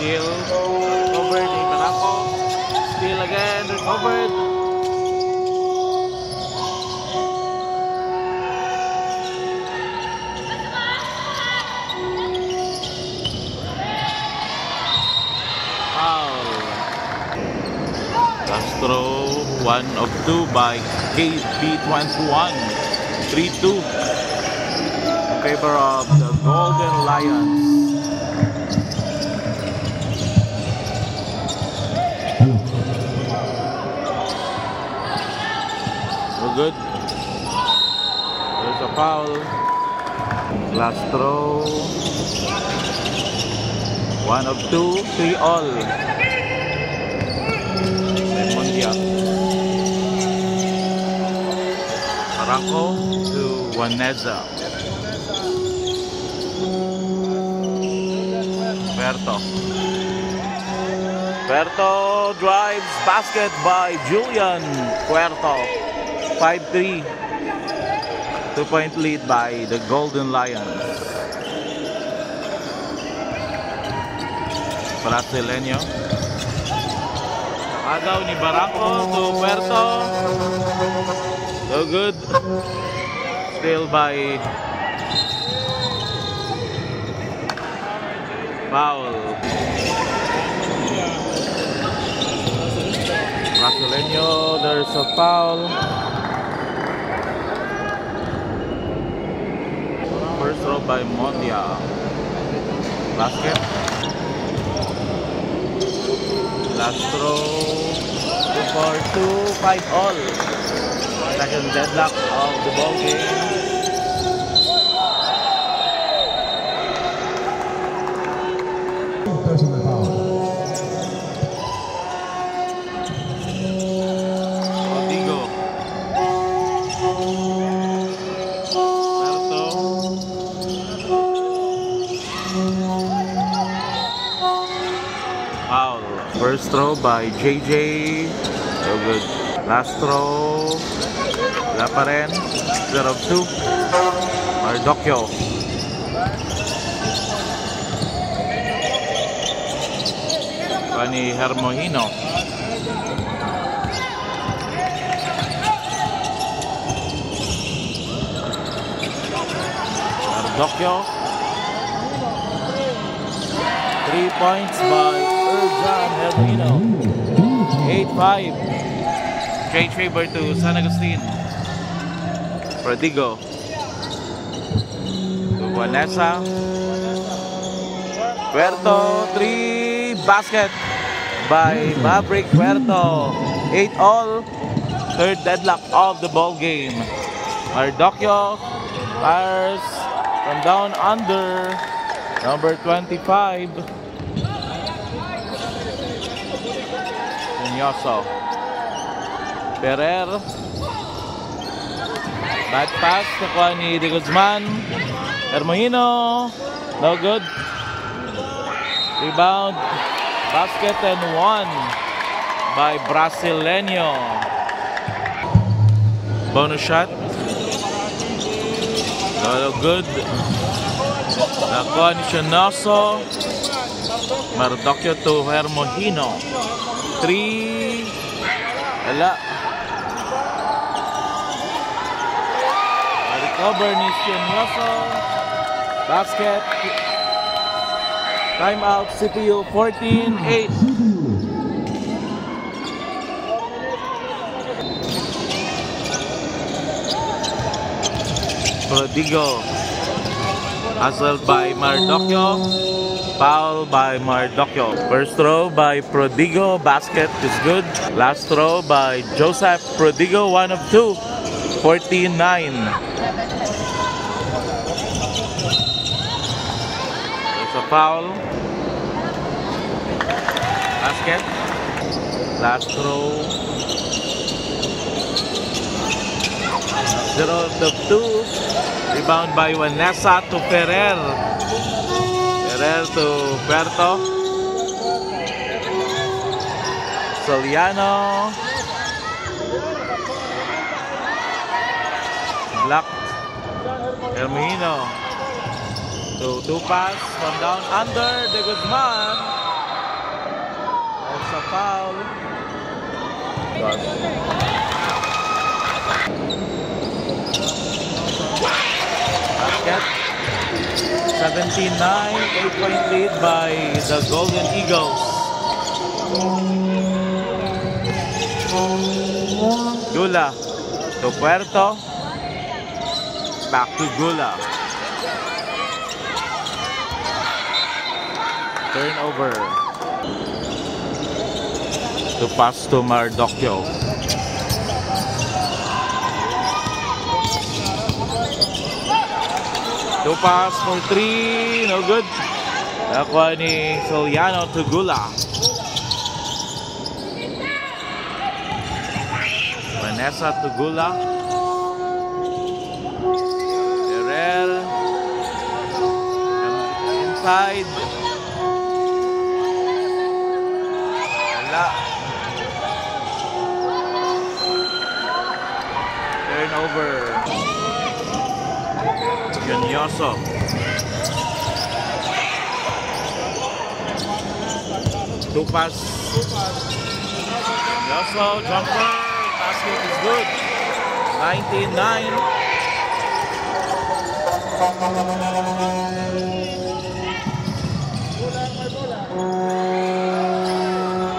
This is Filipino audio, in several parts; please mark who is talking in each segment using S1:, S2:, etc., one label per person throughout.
S1: Steal. Recovered. Ibarako. Steal again. Recovered. Foul. Castro, 1 of 2 by KB21. 3-2 in favor of the Golden Lions. So good. There's a foul. Last throw. 1 of 2, 3 all. Mondia. Barako to Waneza. Puerto drives basket by Julian Puerto. 5-3. 2-point lead by the Golden Lions. Brasileño. Agaw ni Barako to Puerto. So good. Still by foul. Brasileño, there's a foul. First throw by Mondia. Basket. Last throw. 2-4-2, 5 all. Second deadlock of the ball game. Prodigo. Foul. First throw by JJ. So good. Last throw. Wala pa rin. 0 of 2. Mardocchio. Pani Hermohino. Mardocchio. 3 points by Erjan Hermohino. 8-5. Change favor to San Agustin. Prodigo to Vanessa. Puerto, 3 basket by Maverick Puerto. 8 all. Third deadlock of the ball game. Mardocchio fires from down under. Number 25. Senyoso. Ferrer. Bad pass, nakuha ni De Guzman. Hermohino, no good. Rebound, basket and 1 by Brasileño. Bonus shot. No good. Nakuha ni Senyoso. Mardocchio to Hermohino. 3. Wala. Recover ni Senyoso. Basket. Timeout. CPU 14-8. Prodigo. Hustled by Mardocchio. Foul by Mardocchio. First throw by Prodigo. Basket is good. Last throw by Joseph Prodigo. 1 of 2. 14-9. There's a foul. Basket. Last throw. 0 of 2. Rebound by Vanessa to Ferrer. Ferrer to Puerto. Soliano. Blocked. Hermohino. So 2 pass from down under. De Guzman. foul. Basket. 17-9, 8-point lead by the Golden Eagles. Gula to Puerto. Back to Gula. Turnover. To pass to Mardocchio. To pass for 3, no good. Nakuha ni Soliano to Gula. Vanessa to Gula. Ferrer. Inside. Wala. Turnover. Ganyoso. Two pass. Ganyoso, jumper. Basket is good. 19-9.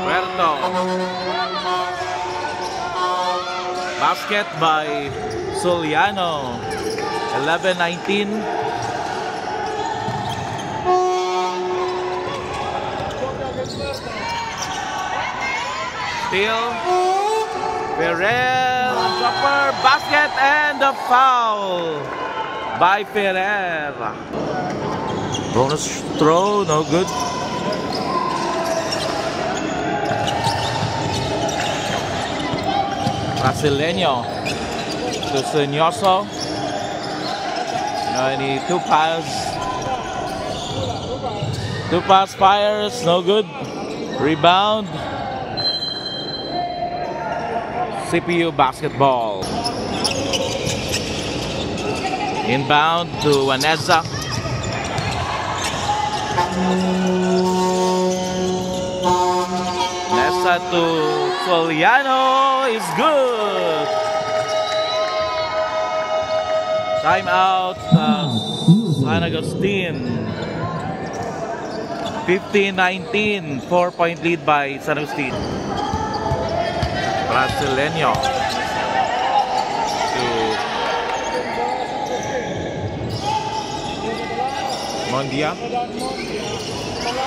S1: Puerto. Basket by Soliano. 11-19. Steal. Ferrer. Jumper. Basket and the foul by Ferrer. Bonus throw. No good. Brasileño to Senyoso. Any two pass fires, no good. Rebound. CPU basketball. Inbound to Vanessa. Vanessa to Soliano is good. Timeout, San Agustin. 15-19, 4-point lead by San Agustin. Brasileño to Mondia.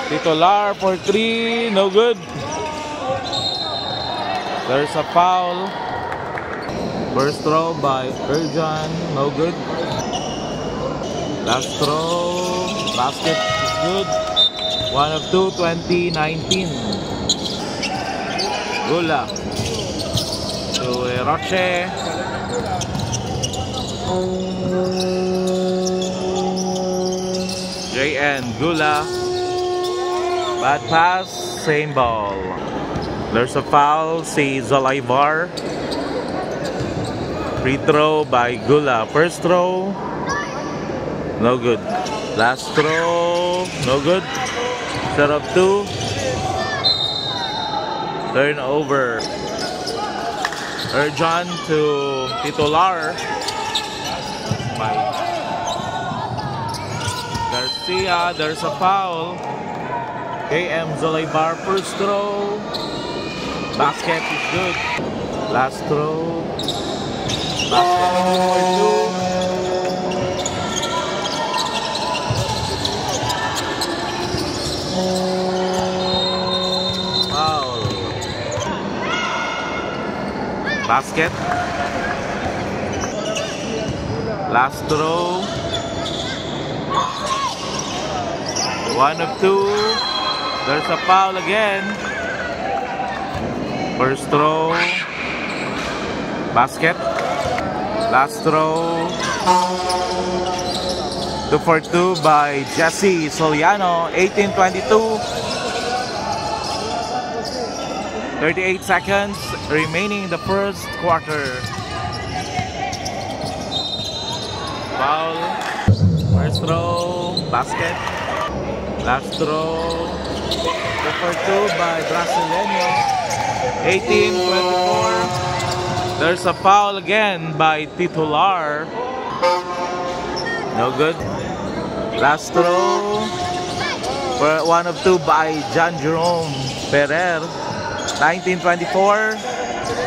S1: Titular for 3, no good. There's a foul. First throw by Erjan, no good. Last throw, basket is good. 1 of 2, 20-19. Gula to Roche. JN Gula. Bad pass, same ball. There's a foul, si Zolaivar. Free throw by Gula. First throw, no good. Last throw, no good. Set of 2. Turnover. Erjan to Titular. By Garcia. There's a foul. KM Zolaivar. First throw. Basket is good. Last throw. Basket for 2. Foul. Basket. Last throw. 1 of 2. There's a foul again. First throw. Basket. Last throw. 2 for 2 by Jesse Soliano. 18-22. 38 seconds remaining in the first quarter. Foul. First throw. Basket. Last throw. 2 for 2 by Brasileño. 18-24. There's a foul again by Titular. No good. Last throw for 1 of 2 by John Jerome Ferrer. 19-24.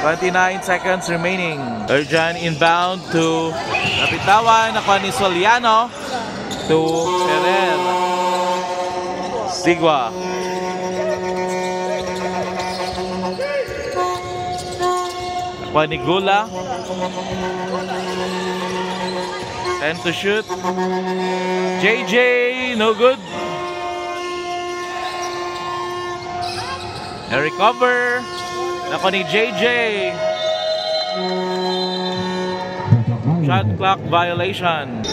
S1: 29 seconds remaining. Urjan inbound to Napitawan. Nakuha ni Soliano to Ferrer. Sigua. Nakuha ni Gula. 10 to shoot. JJ, no good. A recover. Nakuha ni JJ. Shot clock violation.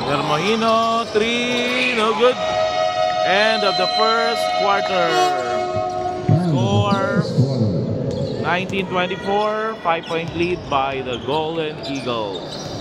S1: Hermohino, 3, no good. End of the first quarter. Score 19-24, 5-point lead by the Golden Eagles.